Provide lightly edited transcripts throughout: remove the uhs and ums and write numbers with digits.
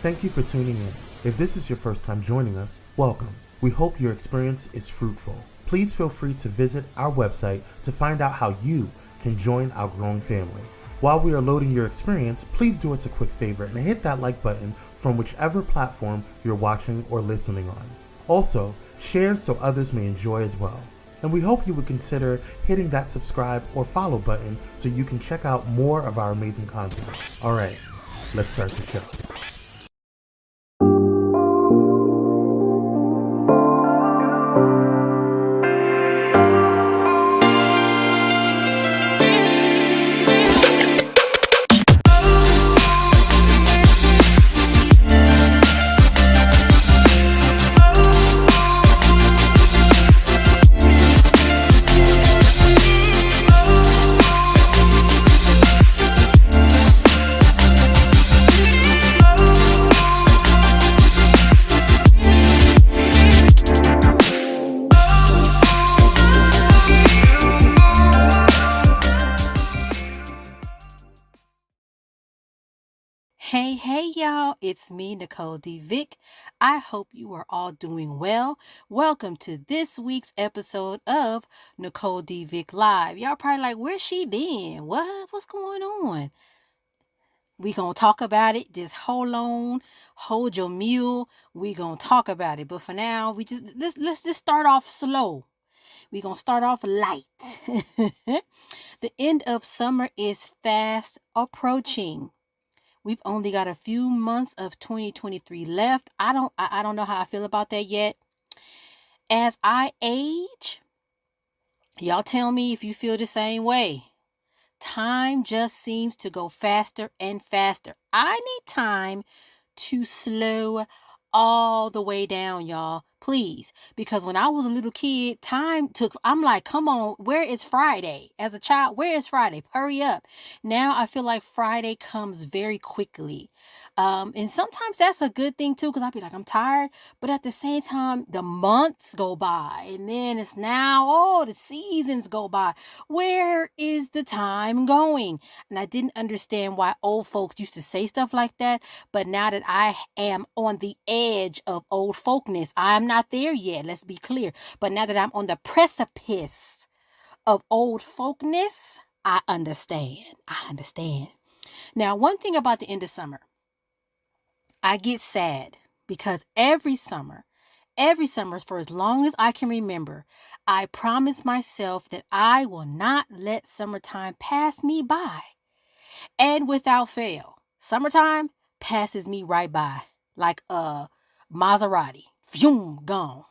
Thank you for tuning in. If this is your first time joining us, welcome. We hope your experience is fruitful. Please feel free to visit our website to find out how you can join our growing family. While we are loading your experience, please do us a quick favor and hit that like button from whichever platform you're watching or listening on. Also, share so others may enjoy as well. And we hope you would consider hitting that subscribe or follow button so you can check out more of our amazing content. All right, let's start the show. Hey, y'all, it's me, Vick. I hope you are all doing well. Welcome to this week's episode of Vick Live. Y'all probably like, where's she been? What's going on? We gonna talk about it. Just hold on, hold your mule. We gonna talk about it. But for now, let's just start off slow. We gonna start off light. The end of summer is fast approaching. We've only got a few months of 2023 left. I don't know how I feel about that yet. As I age, y'all tell me if you feel the same way. Time just seems to go faster and faster. I need time to slow all the way down, y'all. Please. Because when I was a little kid, I'm like, come on, where is Friday? As a child, where is Friday? Hurry up. Now I feel like Friday comes very quickly. And sometimes that's a good thing too, because I'll be like, I'm tired. But at the same time, the months go by. And then it's now, the seasons go by. Where is the time going? And I didn't understand why old folks used to say stuff like that. But now that I am on the edge of old folkness, I'm not there yet, let's be clear. But now that I'm on the precipice of old folkness, I understand. Now, one thing about the end of summer, I get sad because every summer, for as long as I can remember, I promise myself that I will not let summertime pass me by. And without fail, summertime passes me right by like a Maserati. Phew, gone.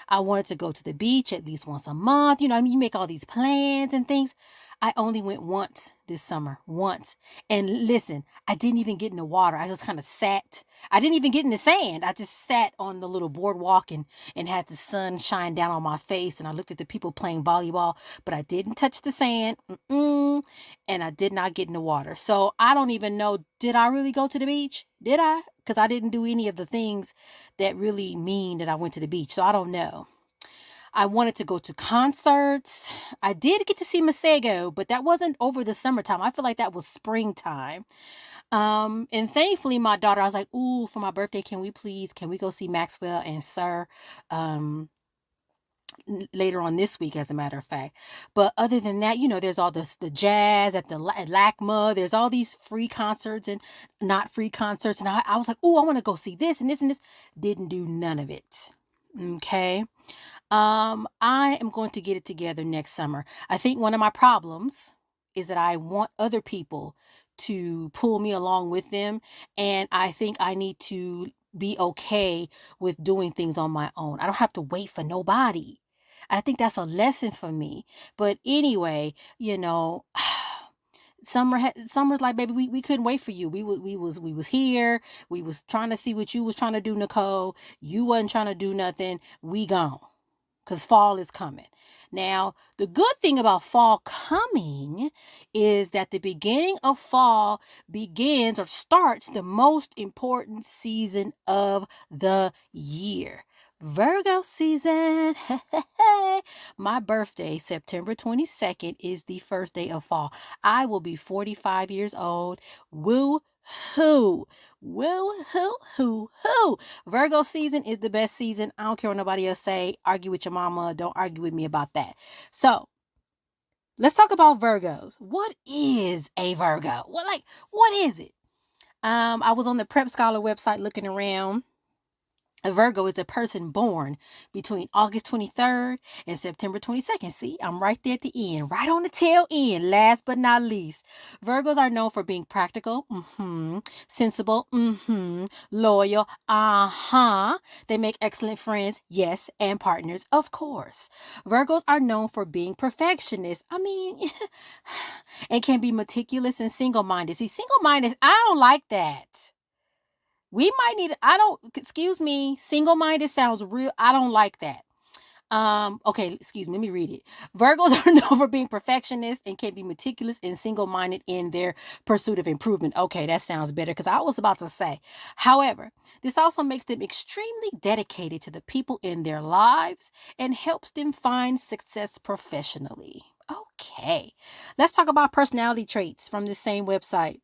I wanted to go to the beach at least once a month. You make all these plans and things. I only went once this summer. Once. And listen, I didn't even get in the water. I just kind of sat. I didn't even get in the sand. I just sat on the little boardwalk and had the sun shine down on my face. And I looked at the people playing volleyball. But I didn't touch the sand. And I did not get in the water. So I don't even know, did I really go to the beach? Did I? Because I didn't do any of the things that really mean that I went to the beach. So I don't know. I wanted to go to concerts. I did get to see Masego, but that wasn't over the summertime. I feel like that was springtime. And thankfully my daughter, I was like, ooh, for my birthday, can we go see Maxwell and Sir? Later on this week, as a matter of fact. But other than that, there's all the jazz at LACMA. There's all these free concerts and not free concerts. And I was like, oh, I want to go see this and this and this. Didn't do none of it. Okay. I am going to get it together next summer. I think one of my problems is that I want other people to pull me along with them. And I think I need to be okay with doing things on my own. I don't have to wait for nobody. I think that's a lesson for me. But anyway, summer's like, baby, we couldn't wait for you. We was here. We was trying to see what you was trying to do, Nicole. You wasn't trying to do nothing. We gone. Because fall is coming. Now, the good thing about fall coming is that the beginning of fall begins or starts the most important season of the year. Virgo season. My birthday, September 22nd, is the first day of fall. I will be 45 years old. Woo who. Woo-hoo-hoo-hoo. Virgo season is the best season. I don't care what nobody else say. Argue with your mama. Don't argue with me about that. So let's talk about Virgos. What is a Virgo? What is it? I was on the Prep Scholar website looking around. A Virgo is a person born between August 23rd and September 22nd. See, I'm right there at the end, right on the tail end. Last but not least, Virgos are known for being practical, sensible, loyal, They make excellent friends, yes, and partners, of course. Virgos are known for being perfectionists. And can be meticulous and single-minded. See, single-minded, I don't like that. We might need, single-minded sounds real. I don't like that. Okay, excuse me, let me read it. Virgos are known for being perfectionists and can be meticulous and single-minded in their pursuit of improvement. Okay, that sounds better because I was about to say. However, this also makes them extremely dedicated to the people in their lives and helps them find success professionally. Okay, let's talk about personality traits from the same website.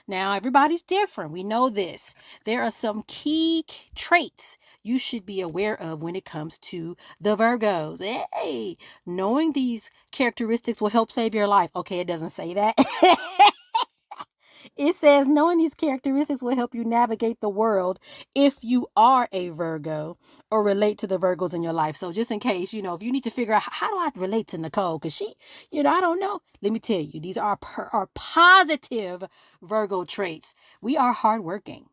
Now, everybody's different. We know this. There are some key traits you should be aware of when it comes to the Virgos. Hey, knowing these characteristics will help save your life. Okay, it doesn't say that. It says knowing these characteristics will help you navigate the world if you are a Virgo or relate to the Virgos in your life. So just in case, if you need to figure out how do I relate to Nicole? Because she, I don't know. Let me tell you, these are our positive Virgo traits. We are hardworking.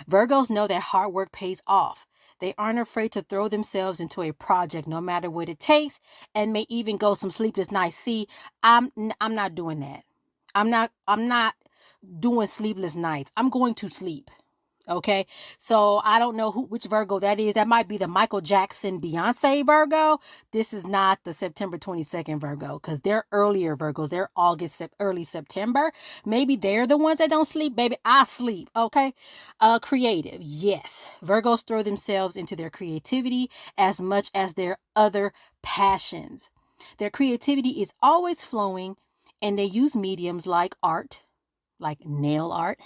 Virgos know that hard work pays off. They aren't afraid to throw themselves into a project no matter what it takes and may even go some sleepless nights. See, I'm not doing that. I'm not doing sleepless nights. I'm going to sleep. Okay. So I don't know which Virgo that is. That might be the Michael Jackson, Beyonce Virgo. This is not the September 22nd Virgo because they're earlier Virgos. They're August, early September. Maybe they're the ones that don't sleep. Baby, I sleep. Okay. Creative. Yes. Virgos throw themselves into their creativity as much as their other passions. Their creativity is always flowing and they use mediums like art, like nail art,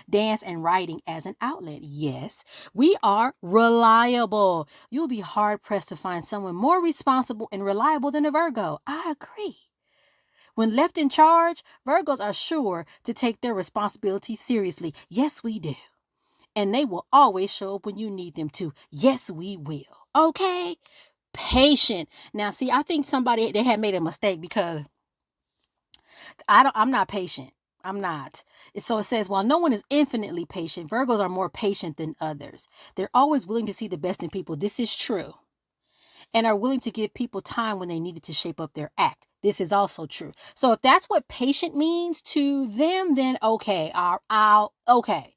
dance, and writing as an outlet. Yes, we are reliable. You'll be hard-pressed to find someone more responsible and reliable than a Virgo. I agree. When left in charge, Virgos are sure to take their responsibilities seriously. Yes, we do. And they will always show up when you need them to. Yes, we will. Okay? Patient. Now, see, I think they had made a mistake because I'm not patient. I'm not. So it says, while no one is infinitely patient, Virgos are more patient than others. They're always willing to see the best in people. This is true. And are willing to give people time when they needed to shape up their act. This is also true. So if that's what patient means to them, then okay. Okay.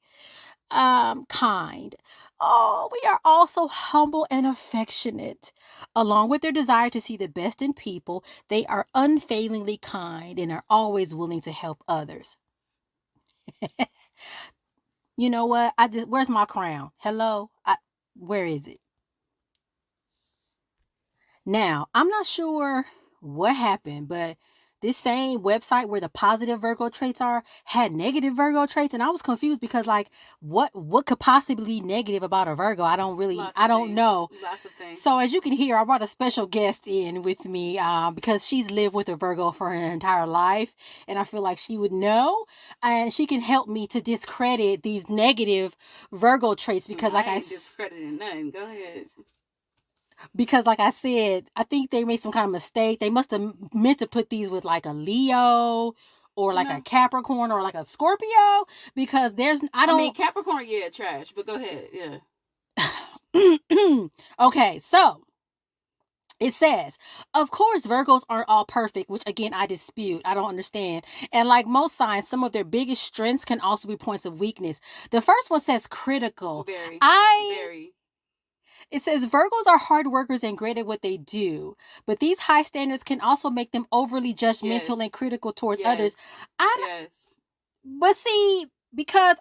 Kind. Oh, we are also humble and affectionate. Along with their desire to see the best in people, they are unfailingly kind and are always willing to help others. You know what? Where's my crown? Hello? Where is it? Now, I'm not sure what happened, but this same website where the positive Virgo traits are had negative Virgo traits, and I was confused because what could possibly be negative about a Virgo? I don't know. Lots of things. So as you can hear, I brought a special guest in with me because she's lived with a Virgo for her entire life, and I feel like she would know, and she can help me to discredit these negative Virgo traits because I ain't discrediting nothing. Go ahead. Because like I said, I think they made some kind of mistake. They must have meant to put these with like a Leo or like a Capricorn or like a Scorpio because Capricorn, yeah, trash, but go ahead. Yeah. Okay, so it says, of course, Virgos aren't all perfect, which again, I dispute. I don't understand. And like most signs, some of their biggest strengths can also be points of weakness. The first one says critical. Very. It says Virgos are hard workers and great at what they do, but these high standards can also make them overly judgmental and critical towards others. But see, because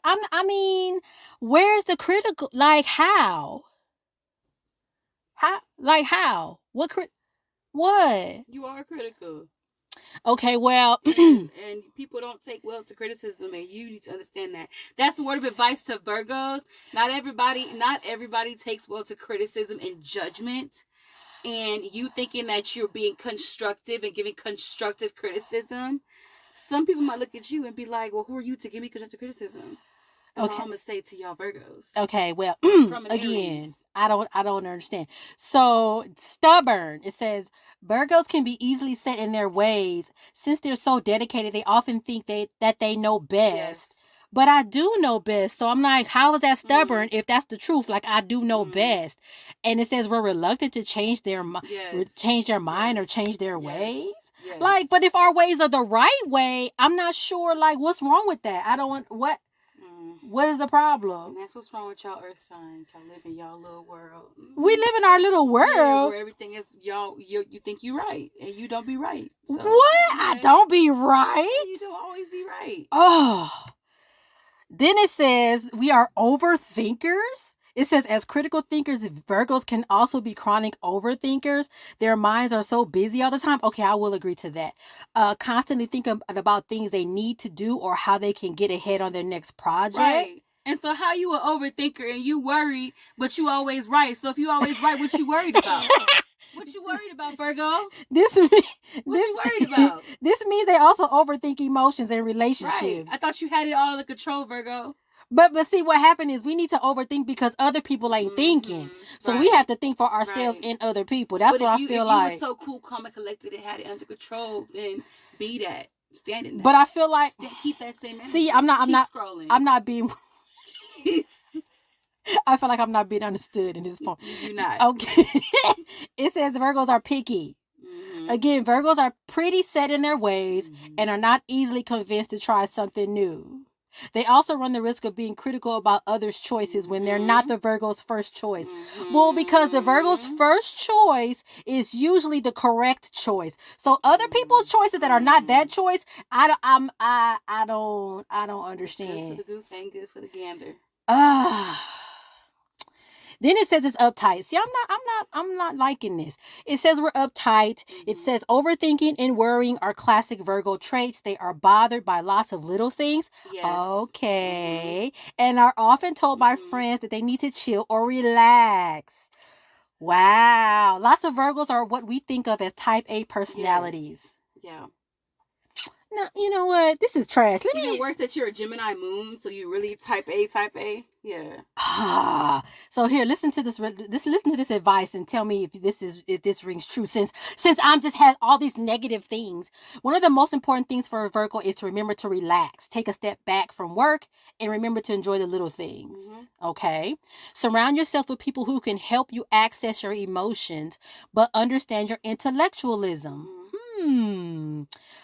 where's the critical? Like how? How? Like how? What? You are critical. Okay, well, and people don't take well to criticism, and you need to understand that. That's a word of advice to Virgos. Not everybody takes well to criticism and judgment. And you thinking that you're being constructive and giving constructive criticism, some people might look at you and be like, well, who are you to give me constructive criticism? That's all I'm gonna say to y'all Virgos. Okay, well, From again, Aries. I don't understand. So stubborn. It says Virgos can be easily set in their ways. Since they're so dedicated, they often think that they know best. Yes. But I do know best. So I'm like, how is that stubborn if that's the truth? Like, I do know best. And it says we're reluctant to change their mind or change their ways. Yes. Like, but if our ways are the right way, I'm not sure, like, what's wrong with that? I don't want, what is the problem? And that's what's wrong with y'all earth signs. Y'all live in y'all little world. We live in our little world. Yeah, where everything is, you think you're right. And you don't be right. So, what? Yeah. I don't be right? You don't always be right. Oh. Then it says we are overthinkers. It says as critical thinkers, Virgos can also be chronic overthinkers. Their minds are so busy all the time. Okay, I will agree to that. Constantly think about things they need to do or how they can get ahead on their next project. Right. And so how you an overthinker and you worried, but you always right. So if you always right, what you worried about? What you worried about, Virgo? What you worried about? This means they also overthink emotions and relationships. Right. I thought you had it all under control, Virgo. But see, what happened is we need to overthink because other people ain't thinking. So we have to think for ourselves and other people. That's what I feel like. If you were so cool, calm, and collected and had it under control, then be that. Stand in that. But I feel like keep that same energy. See, I'm not scrolling. I'm not being I feel like I'm not being understood in this point. You're not. Okay. It says Virgos are picky. Again, Virgos are pretty set in their ways and are not easily convinced to try something new. They also run the risk of being critical about others' choices when they're not the Virgo's first choice. Well, because the Virgo's first choice is usually the correct choice. So other people's choices that are not that choice, I don't understand. Good for the goose ain't good for the gander. Then it says it's uptight. See, I'm not liking this. It says we're uptight. It says overthinking and worrying are classic Virgo traits. They are bothered by lots of little things. Yes. Okay. And are often told by friends that they need to chill or relax. Wow. Lots of Virgos are what we think of as type A personalities. Yes. Yeah. Now, you know what? This is trash. Even worse that you're a Gemini moon, so you really type A. Yeah. So here, listen to this advice and tell me if this rings true. Since I'm just had all these negative things, one of the most important things for a Virgo is to remember to relax, take a step back from work, and remember to enjoy the little things. Okay. Surround yourself with people who can help you access your emotions, but understand your intellectualism.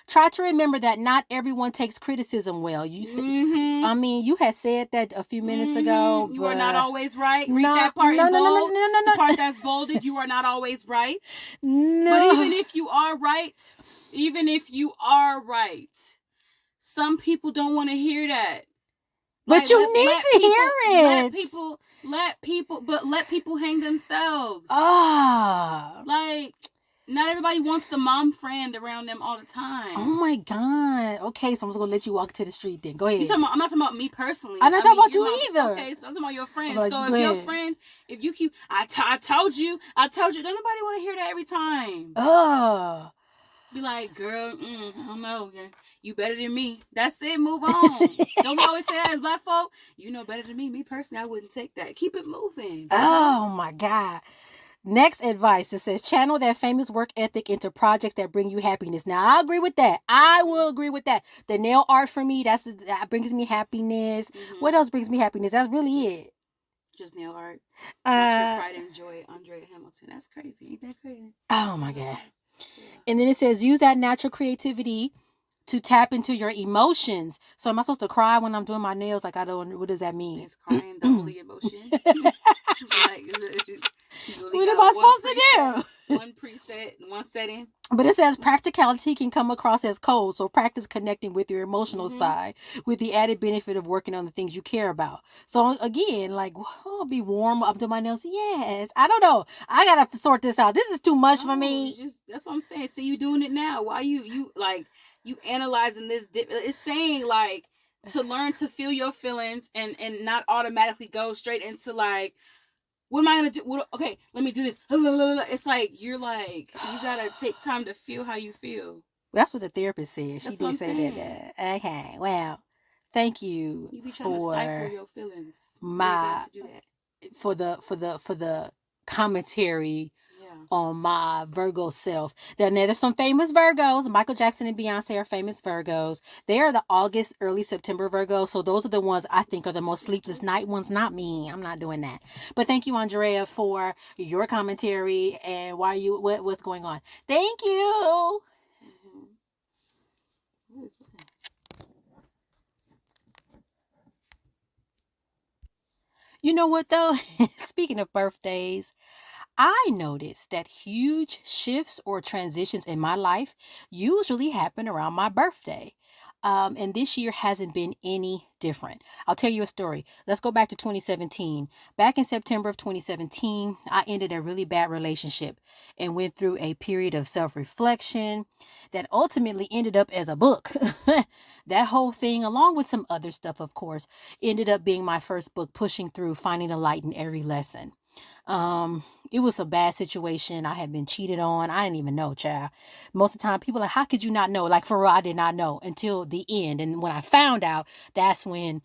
Try to remember that not everyone takes criticism well. I mean, you had said that a few minutes ago. You are not always right. Read that part in bold. The part that's bolded, you are not always right. No. But even if you are right, some people don't want to hear that. But you need to hear it. Let people hang themselves. Like, not everybody wants the mom friend around them all the time. Oh my God. Okay, so I'm just gonna let you walk to the street then. Go ahead. I'm not talking about me personally. I'm not talking about you either. Okay, so I'm talking about your friends. So if your friends, if you keep, I told you, don't nobody want to hear that every time. Be like, girl, I don't know. You better than me. That's it. Move on. Don't we always say that as black folk? You know better than me. Me personally, I wouldn't take that. Keep it moving. Oh my God. Next advice, it says channel that famous work ethic into projects that bring you happiness. Now, I agree with that. I will agree with that. The nail art for me, that brings me happiness. What else brings me happiness? That's really it. Just nail art. Pride and Joy, Andre Hamilton. That's crazy. Ain't that crazy? Oh my God. Yeah. And then it says use that natural creativity to tap into your emotions. So am I supposed to cry when I'm doing my nails? Like, what does that mean? It's crying the holy emotion. What am I supposed to do? one preset, one setting. But it says practicality can come across as cold, so practice connecting with your emotional side with the added benefit of working on the things you care about. So again, like, oh, be warm up to my nails. Yes, I don't know. I gotta sort this out. This is too much for me. That's what I'm saying. See, you doing it now. Why you analyzing this? It's saying like to learn to feel your feelings and not automatically go straight into like, what am I gonna do? Okay, let me do this. It's like you gotta take time to feel how you feel. That's what the therapist said. She did say that. Okay, well, thank you. You be trying to stifle your feelings. For the commentary on my Virgo self. Then there's some famous Virgos. Michael Jackson and Beyonce are famous Virgos. They are the August, early September Virgos. So those are the ones I think are the most sleepless night ones. Not me. I'm not doing that. But thank you, Andrea, for your commentary and what's going on. Thank you. You know what though? Speaking of birthdays, I noticed that huge shifts or transitions in my life usually happen around my birthday. And this year hasn't been any different. I'll tell you a story. Let's go back to 2017. Back in September of 2017, I ended a really bad relationship and went through a period of self-reflection that ultimately ended up as a book. That whole thing, along with some other stuff, of course, ended up being my first book, Pushing Through, Finding the Light in Every Lesson. It was a bad situation. I had been cheated on. I didn't even know, child. Most of the time, people are like, how could you not know? Like, for real, I did not know until the end. And when I found out, that's when,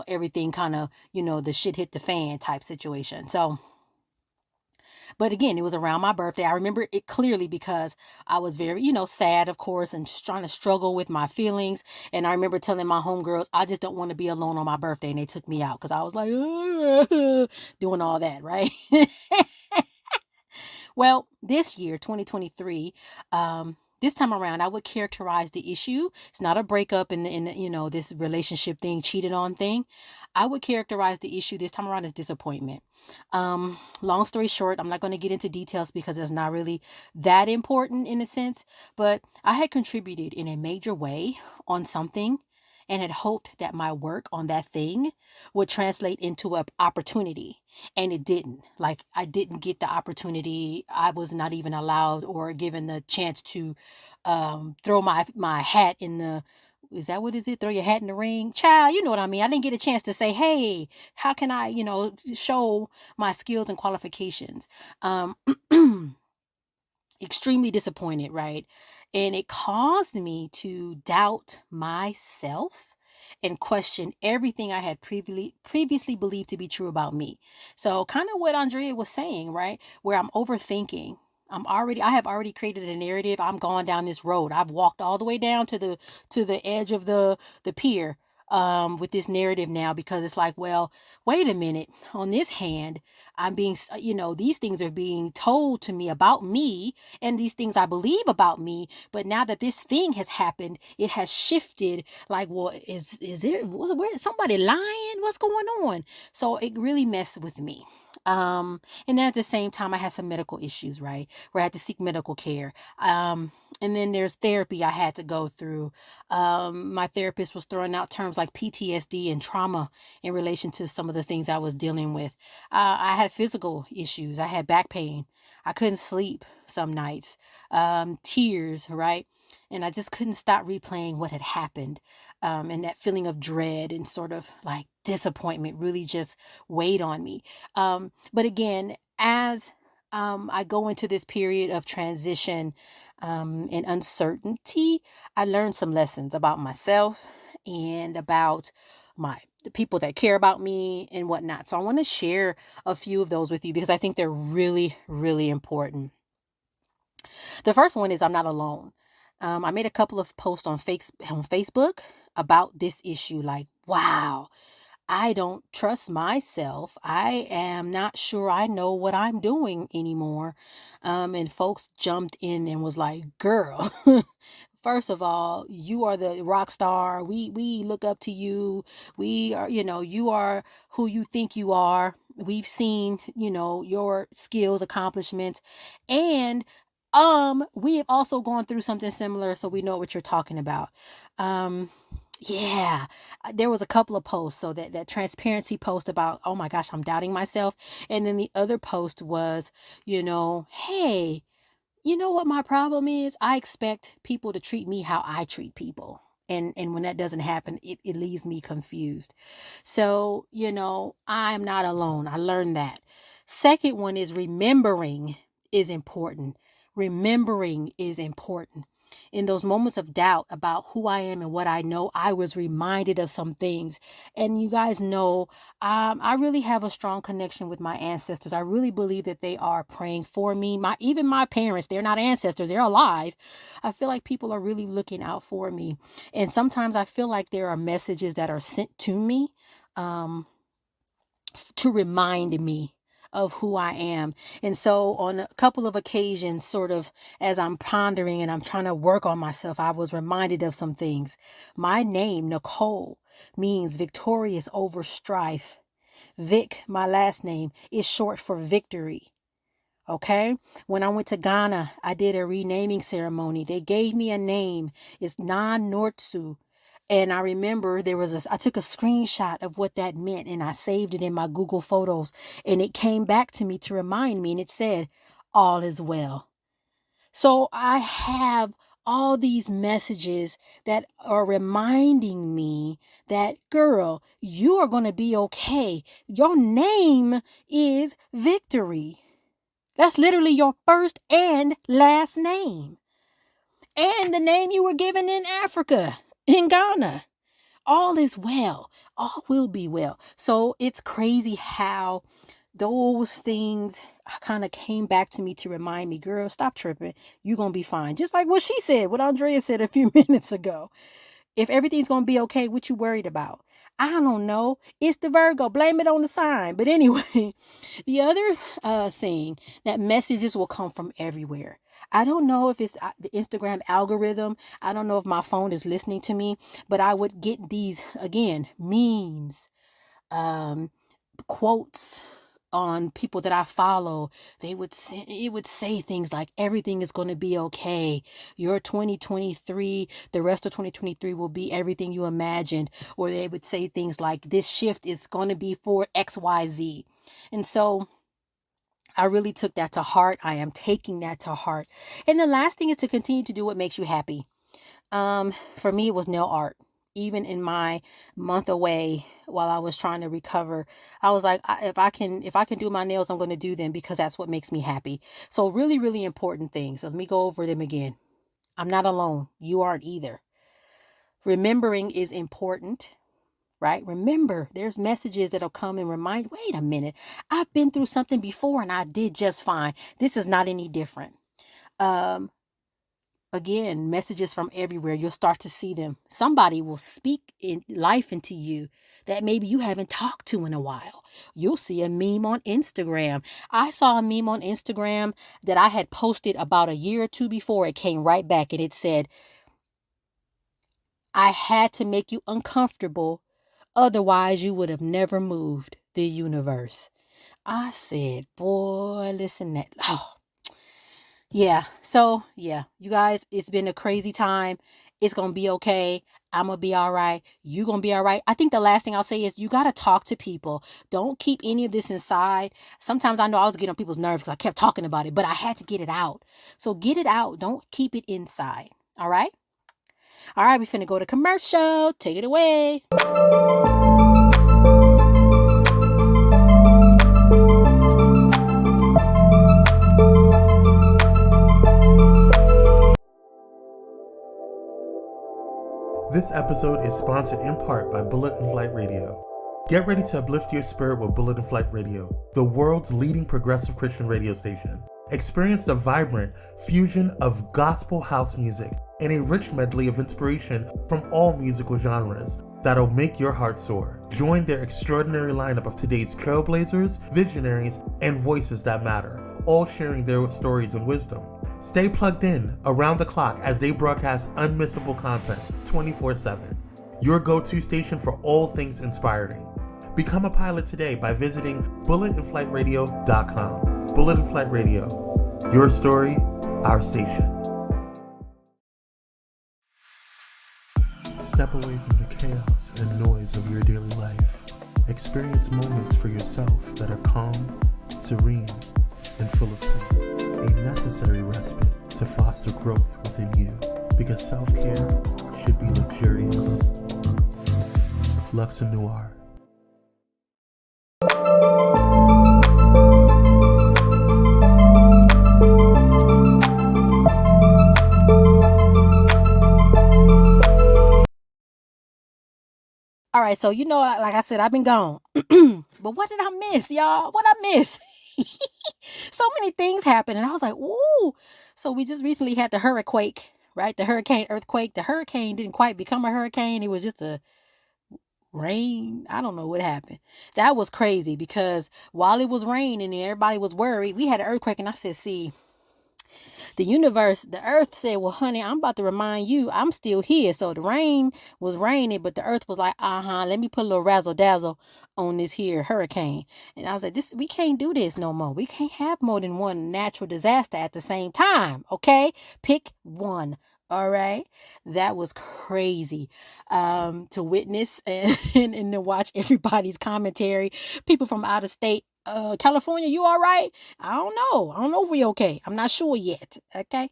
everything kind of, the shit hit the fan type situation. So, but again, it was around my birthday. I remember it clearly because I was very, sad, of course, and just trying to struggle with my feelings. And I remember telling my homegirls, I just don't want to be alone on my birthday. And they took me out because I was like, doing all that, right? Well, this year, 2023, this time around, I would characterize the issue. It's not a breakup in this relationship thing, cheated on thing. I would characterize the issue this time around as disappointment. Long story short, I'm not going to get into details because it's not really that important in a sense, but I had contributed in a major way on something and had hoped that my work on that thing would translate into an opportunity. And it didn't. Like, I didn't get the opportunity. I was not even allowed or given the chance to throw my hat in the, is that what is it? Throw your hat in the ring? Child, you know what I mean. I didn't get a chance to say, hey, how can I, show my skills and qualifications? Extremely disappointed, right? And it caused me to doubt myself and question everything I had previously believed to be true about me. So kind of what Andrea was saying, right? Where I'm overthinking. I have already created a narrative. I'm gone down this road. I've walked all the way down to the edge of the pier with this narrative now, because it's like, well, wait a minute. On this hand, I'm being, these things are being told to me about me and these things I believe about me. But now that this thing has happened, it has shifted. Like, well, is where is somebody lying? What's going on? So it really messed with me. And then at the same time, I had some medical issues, right? Where I had to seek medical care. And then there's therapy I had to go through. My therapist was throwing out terms like PTSD and trauma in relation to some of the things I was dealing with. I had physical issues. I had back pain. I couldn't sleep some nights. Tears, right? And I just couldn't stop replaying what had happened. And that feeling of dread and sort of like disappointment really just weighed on me. But again, as I go into this period of transition and uncertainty, I learned some lessons about myself and about the people that care about me and whatnot. So I want to share a few of those with you because I think they're really, really important. The first one is I'm not alone. I made a couple of posts on Facebook about this issue. Like, wow, I don't trust myself. I am not sure I know what I'm doing anymore. And folks jumped in and was like, girl, first of all, you are the rock star. We look up to you. We are, you are who you think you are. We've seen, your skills, accomplishments, and we have also gone through something similar, so we know what you're talking about. Yeah, there was a couple of posts. So that transparency post about, oh my gosh, I'm doubting myself. And then the other post was, hey, you know what my problem is? I expect people to treat me how I treat people. And when that doesn't happen, it leaves me confused. So, I'm not alone. I learned that. Second one is remembering is important. Remembering is important. In those moments of doubt about who I am and what I know, I was reminded of some things. And you guys know, I really have a strong connection with my ancestors. I really believe that they are praying for me. Even my parents, they're not ancestors, they're alive. I feel like people are really looking out for me. And sometimes I feel like there are messages that are sent to me to remind me of who I am. And so on a couple of occasions, sort of as I'm pondering and I'm trying to work on myself, I was reminded of some things. My name, Nicole, means victorious over strife. Vick, my last name, is short for victory. Okay. When I went to Ghana, I did a renaming ceremony. They gave me a name. It's Nan Nortsu. And I remember I took a screenshot of what that meant and I saved it in my Google Photos, and it came back to me to remind me, and it said, all is well. So I have all these messages that are reminding me that, girl, you are going to be okay. Your name is Victory. That's literally your first and last name. And the name you were given in Africa, in Ghana. All is well. All will be well. So it's crazy how those things kind of came back to me to remind me, girl, stop tripping. You're going to be fine. Just like what she said, what Andrea said a few minutes ago. If everything's going to be okay, what you worried about? I don't know. It's the Virgo. Blame it on the sign. But anyway, the other thing, that messages will come from everywhere. I don't know if it's the Instagram algorithm. I don't know if my phone is listening to me, but I would get these, again, memes, quotes on people that I follow. It would say things like, everything is going to be okay. Your 2023, the rest of 2023 will be everything you imagined. Or they would say things like, this shift is going to be for XYZ. And so I really took that to heart. I am taking that to heart. And the last thing is to continue to do what makes you happy. For me, it was nail art. Even in my month away while I was trying to recover, I was like, if I can do my nails, I'm going to do them because that's what makes me happy. So really, really important things. Let me go over them again. I'm not alone. You aren't either. Remembering is important, right? Remember, there's messages that'll come and remind, wait a minute, I've been through something before and I did just fine. This is not any different. Again, messages from everywhere. You'll start to see them. Somebody will speak in life into you that maybe you haven't talked to in a while. You'll see a meme on Instagram. I saw a meme on Instagram that I had posted about a year or two before. It came right back and it said, I had to make you uncomfortable. Otherwise, you would have never moved the universe. I said, boy, listen that. Oh. Yeah. So, yeah, you guys, it's been a crazy time. It's going to be okay. I'm going to be all right. You're going to be all right. I think the last thing I'll say is you got to talk to people. Don't keep any of this inside. Sometimes I know I was getting on people's nerves because I kept talking about it, but I had to get it out. So get it out. Don't keep it inside. All right. All right. We finna go to commercial. Take it away. This episode is sponsored in part by Bullet and Flight Radio. Get ready to uplift your spirit with Bullet and Flight Radio, the world's leading progressive Christian radio station. Experience the vibrant fusion of gospel house music and a rich medley of inspiration from all musical genres that'll make your heart soar. Join their extraordinary lineup of today's trailblazers, visionaries, and voices that matter, all sharing their stories and wisdom. Stay plugged in around the clock as they broadcast unmissable content 24/7. Your go-to station for all things inspiring. Become a pilot today by visiting bulletinflightradio.com. Bullet in Flight Radio. Your story, our station. Step away from the chaos and noise of your daily life. Experience moments for yourself that are calm, serene, and full of peace. A necessary respite to foster growth within you, because self-care should be luxurious. Luxe Noir. All right, so like I said, I've been gone. But what did I miss, y'all? What I miss? So many things happened, and I was like, ooh. So we just recently had the hurricane, right? The hurricane earthquake. The hurricane didn't quite become a hurricane. It was just a rain. I don't know what happened. That was crazy, because while it was raining and everybody was worried, we had an earthquake, and I said, see, the universe, the earth said, well, honey, I'm about to remind you, I'm still here. So the rain was raining, but the earth was like, let me put a little razzle dazzle on this here hurricane. And I was like, we can't do this no more. We can't have more than one natural disaster at the same time. Okay. Pick one. All right. That was crazy to witness and to watch everybody's commentary. People from out of state. California, you all right? I don't know if we okay. I'm not sure yet. Okay.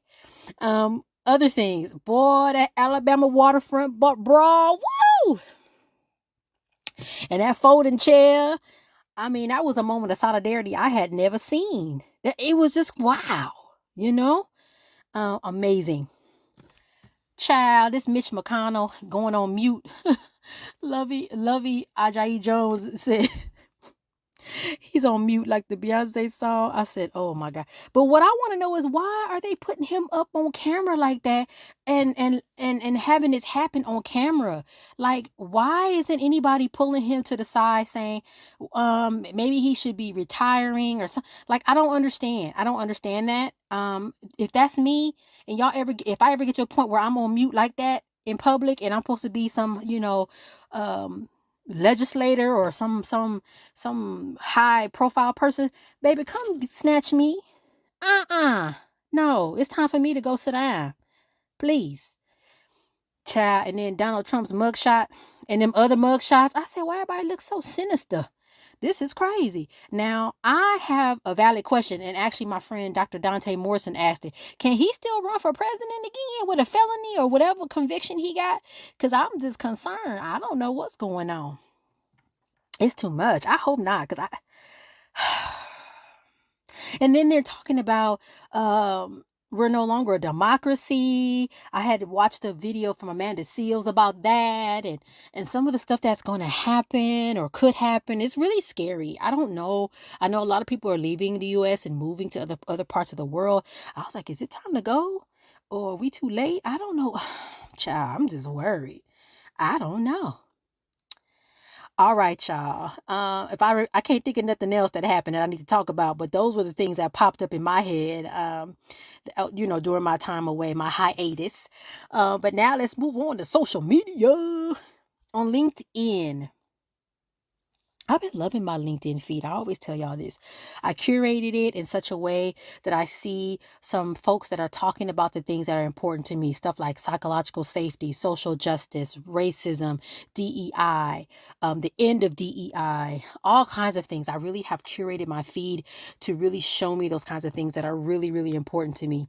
Other things. Boy, that Alabama waterfront brawl. Woo! And that folding chair. I mean, that was a moment of solidarity I had never seen. It was just wow. Amazing. Child, this Mitch McConnell going on mute. Lovey Ajayi Jones said he's on mute like the Beyonce song. I said, oh my God. But what I want to know is, why are they putting him up on camera like that and having this happen on camera? Like, why isn't anybody pulling him to the side saying, maybe he should be retiring or something? Like, I don't understand that. If that's me, and if I ever get to a point where I'm on mute like that in public, and I'm supposed to be some, legislator or some high profile person, baby, come snatch me. No, it's time for me to go sit down, please, child. And then Donald Trump's mugshot and them other mugshots, I said, why everybody looks so sinister? This is crazy. Now, I have a valid question, and actually my friend Dr. Dante Morrison asked it. Can he still run for president again with a felony or whatever conviction he got? Because I'm just concerned. I don't know what's going on. It's too much. I hope not, because and then they're talking about we're no longer a democracy. I had to watch the video from Amanda Seals about that, and some of the stuff that's going to happen or could happen. It's really scary. I don't know. I know a lot of people are leaving the U.S. and moving to other parts of the world. I was like, is it time to go? Or are we too late? I don't know. Child, I'm just worried. I don't know. All right, y'all. If I can't think of nothing else that happened that I need to talk about, but those were the things that popped up in my head, during my time away, my hiatus. But now let's move on to social media. On LinkedIn, I've been loving my LinkedIn feed. I always tell y'all this. I curated it in such a way that I see some folks that are talking about the things that are important to me. Stuff like psychological safety, social justice, racism, DEI, the end of DEI, all kinds of things. I really have curated my feed to really show me those kinds of things that are really, really important to me.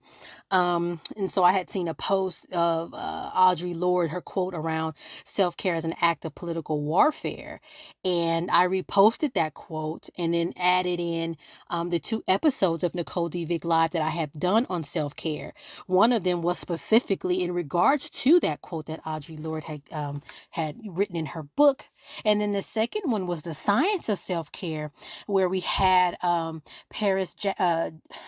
And so I had seen a post of Audre Lorde, her quote around self-care as an act of political warfare. And I reposted that quote and then added in the 2 episodes of Nicole DeVick Live that I have done on self-care. One of them was specifically in regards to that quote that Audre Lorde had written in her book. And then the second one was the science of self-care, where we had Paris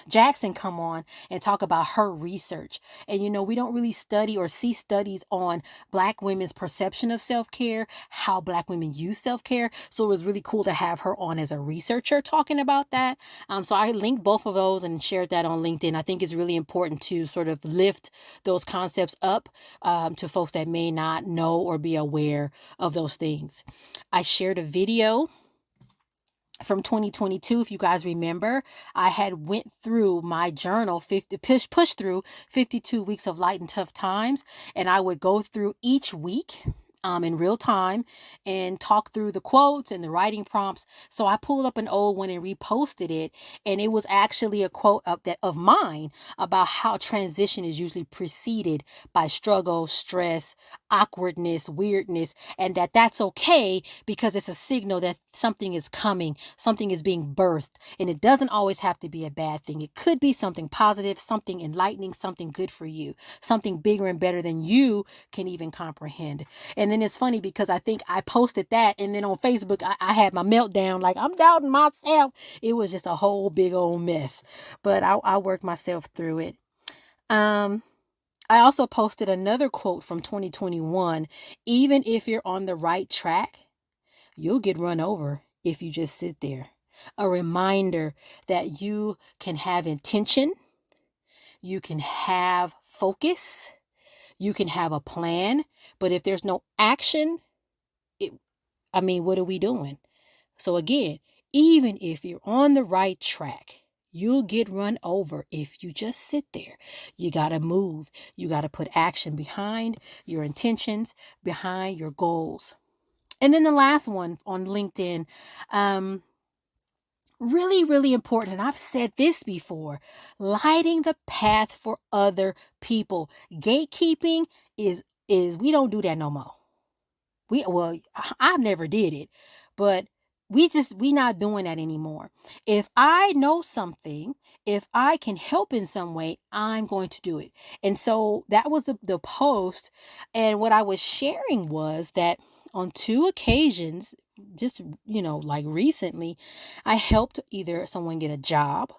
Jackson come on and talk about her research. And, we don't really study or see studies on Black women's perception of self-care, how Black women use self-care. So it was really cool to have her on as a researcher talking about that. So I linked both of those and shared that on LinkedIn. I think it's really important to sort of lift those concepts up to folks that may not know or be aware of those things. I shared a video from 2022. If you guys remember, I had went through my journal, push through 52 weeks of light and tough times. And I would go through each week in real time and talk through the quotes and the writing prompts. So I pulled up an old one and reposted it. And it was actually a quote of mine about how transition is usually preceded by struggle, stress, awkwardness, weirdness, and that's okay because it's a signal that something is coming, something is being birthed, and it doesn't always have to be a bad thing. It could be something positive, something enlightening, something good for you, something bigger and better than you can even comprehend. And then it's funny because I think I posted that, and then on Facebook I had my meltdown, like I'm doubting myself. It was just a whole big old mess, but I worked myself through it. I also posted another quote from 2021. Even if you're on the right track, you'll get run over if you just sit there. A reminder that you can have intention, you can have focus, you can have a plan, but if there's no action, what are we doing? So again, even if you're on the right track, you'll get run over if you just sit there. You got to move. You got to put action behind your intentions, behind your goals. And then the last one on LinkedIn, really, really important. And I've said this before, lighting the path for other people. Gatekeeping is we don't do that no more. I've never did it, but we not doing that anymore. If I know something, if I can help in some way, I'm going to do it. And so that was the post. And what I was sharing was that on 2 occasions, just, like recently, I helped either someone get a job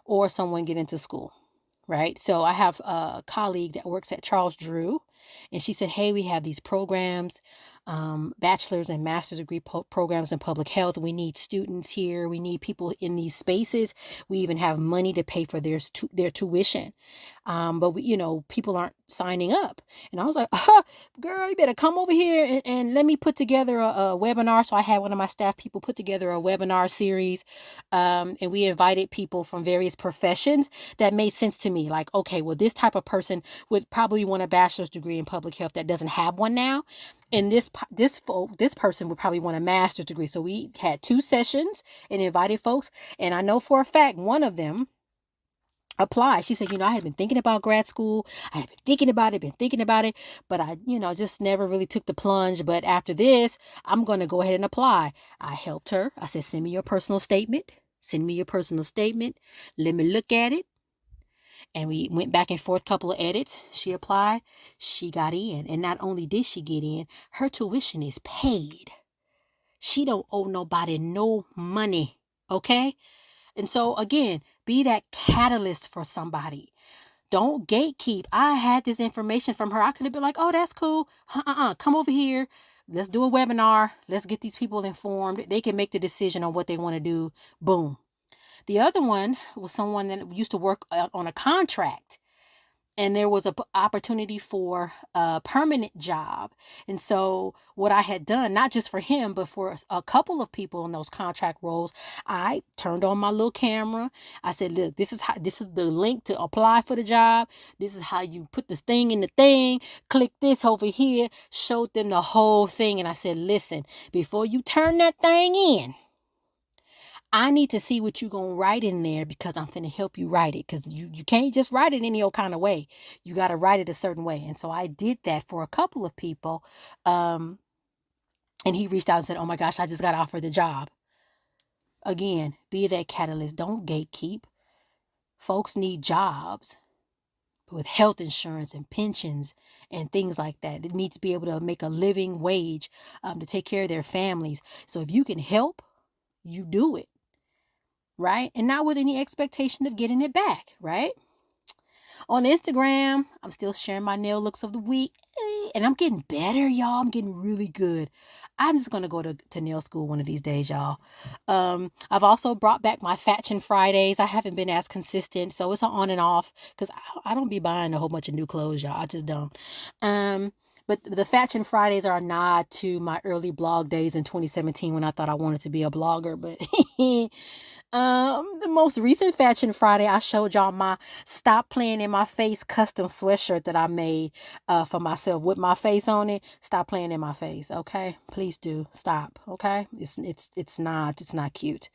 or someone get into school. Right. So I have a colleague that works at Charles Drew, and she said, hey, we have these programs, bachelor's and master's degree programs in public health. We need students here. We need people in these spaces. We even have money to pay for their tuition. But people aren't signing up. And I was like, girl, you better come over here and let me put together a webinar. So I had one of my staff people put together a webinar series. And we invited people from various professions that made sense to me. Like, okay, well, this type of person would probably want a bachelor's degree in public health that doesn't have one now. And this person would probably want a master's degree. So we had 2 sessions and invited folks. And I know for a fact, one of them applied. She said, I had been thinking about grad school. I had been thinking about it, but I, just never really took the plunge. But after this, I'm going to go ahead and apply. I helped her. I said, send me your personal statement. Let me look at it. And we went back and forth, couple of edits. She applied. She got in. And not only did she get in, her tuition is paid. She don't owe nobody no money. Okay? And so again, be that catalyst for somebody. Don't gatekeep. I had this information from her. I could have been like, oh, that's cool. Come over here. Let's do a webinar. Let's get these people informed. They can make the decision on what they want to do. Boom. The other one was someone that used to work on a contract. And there was an opportunity for a permanent job. And so what I had done, not just for him, but for a couple of people in those contract roles, I turned on my little camera. I said, look, this is the link to apply for the job. This is how you put this thing in the thing. Click this over here. Showed them the whole thing. And I said, listen, before you turn that thing in, I need to see what you're going to write in there because I'm finna help you write it. Because you can't just write it any old kind of way. You got to write it a certain way. And so I did that for a couple of people. And he reached out and said, oh my gosh, I just got offered the job. Again, be that catalyst. Don't gatekeep. Folks need jobs with health insurance and pensions and things like that. They need to be able to make a living wage to take care of their families. So if you can help, you do it. Right? And not with any expectation of getting it back, right? On Instagram, I'm still sharing my nail looks of the week. And I'm getting better, y'all. I'm getting really good. I'm just going to go to nail school one of these days, y'all. I've also brought back my Fashion Fridays. I haven't been as consistent, so it's on and off because I don't be buying a whole bunch of new clothes, y'all. I just don't. But the Fashion Fridays are a nod to my early blog days in 2017 when I thought I wanted to be a blogger. But the most recent Fashion Friday, I showed y'all my Stop Playing in My Face custom sweatshirt that I made for myself with my face on it. Stop playing in my face, okay? Please do stop, okay? It's not cute.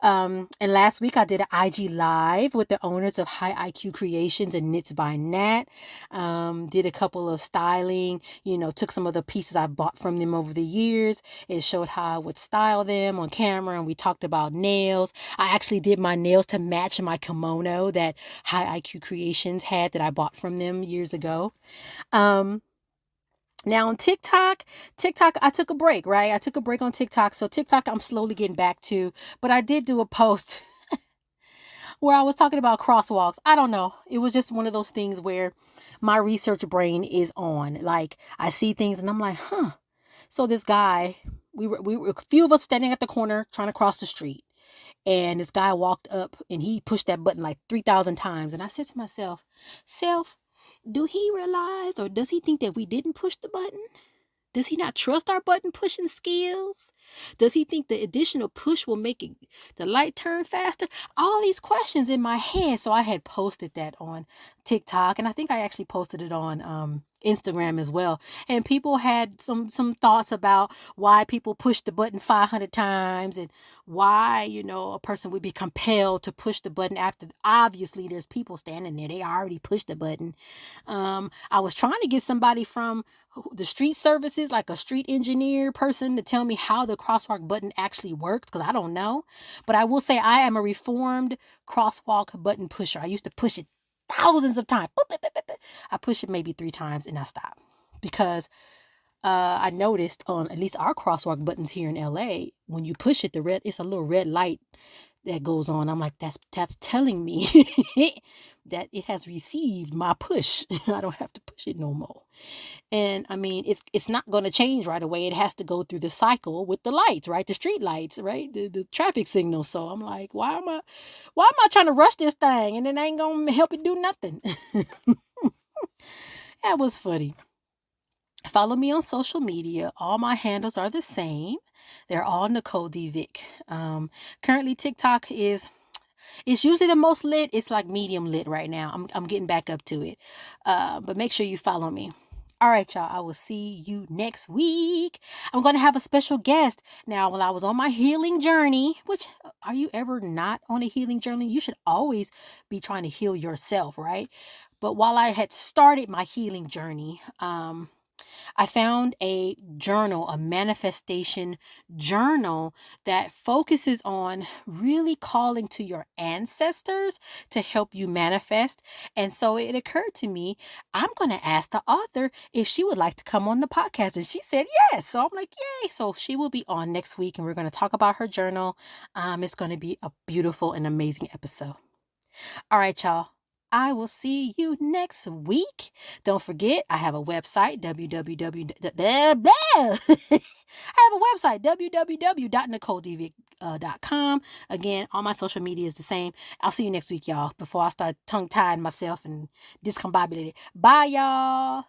And last week I did an IG live with the owners of High IQ Creations and Knits by Nat. Did a couple of styling, took some of the pieces I bought from them over the years. It showed how I would style them on camera, and we talked about nails. I actually did my nails to match my kimono that High IQ Creations had that I bought from them years ago. Now on TikTok, I took a break, right? I took a break on TikTok. So TikTok, I'm slowly getting back to, but I did do a post where I was talking about crosswalks. I don't know. It was just one of those things where my research brain is on. Like I see things and I'm like, huh. So this guy, we were a few of us standing at the corner trying to cross the street. And this guy walked up and he pushed that button like 3,000 times. And I said to myself, do he realize or does he think that we didn't push the button? Does he not trust our button pushing skills? Does he think the additional push will make the light turn faster? All these questions in my head. So I had posted that on TikTok, and I think I actually posted it on Instagram as well. And people had some thoughts about why people push the button 500 times and why, a person would be compelled to push the button after obviously there's people standing there. They already pushed the button. I was trying to get somebody from the street services, like a street engineer person, to tell me how the crosswalk button actually works, because I don't know. But I will say I am a reformed crosswalk button pusher. I used to push it thousands of times. I push it maybe 3 times and I stop because I noticed on at least our crosswalk buttons here in LA, when you push it, it's a little red light that goes on. I'm like, that's telling me that it has received my push. I don't have to push it no more. And I mean, it's not going to change right away. It has to go through the cycle with the lights, right? The street lights, right? The traffic signal. So I'm like, why am I trying to rush this thing? And it ain't going to help it do nothing. That was funny. Follow me on social media. All my handles are the same. They're all Nicole Vick. Currently TikTok it's usually the most lit. It's like medium lit right now. I'm getting back up to it. But make sure you follow me. All right, y'all. I will see you next week. I'm going to have a special guest. Now, when I was on my healing journey, which are you ever not on a healing journey? You should always be trying to heal yourself, right? But while I had started my healing journey, I found a journal, a manifestation journal that focuses on really calling to your ancestors to help you manifest. And so it occurred to me, I'm going to ask the author if she would like to come on the podcast. And she said yes. So I'm like, yay. So she will be on next week and we're going to talk about her journal. It's going to be a beautiful and amazing episode. All right, y'all. I will see you next week. Don't forget, I have a website, www.nicoledvick.com. Again, all my social media is the same. I'll see you next week, y'all, before I start tongue-tying myself and discombobulated. Bye, y'all.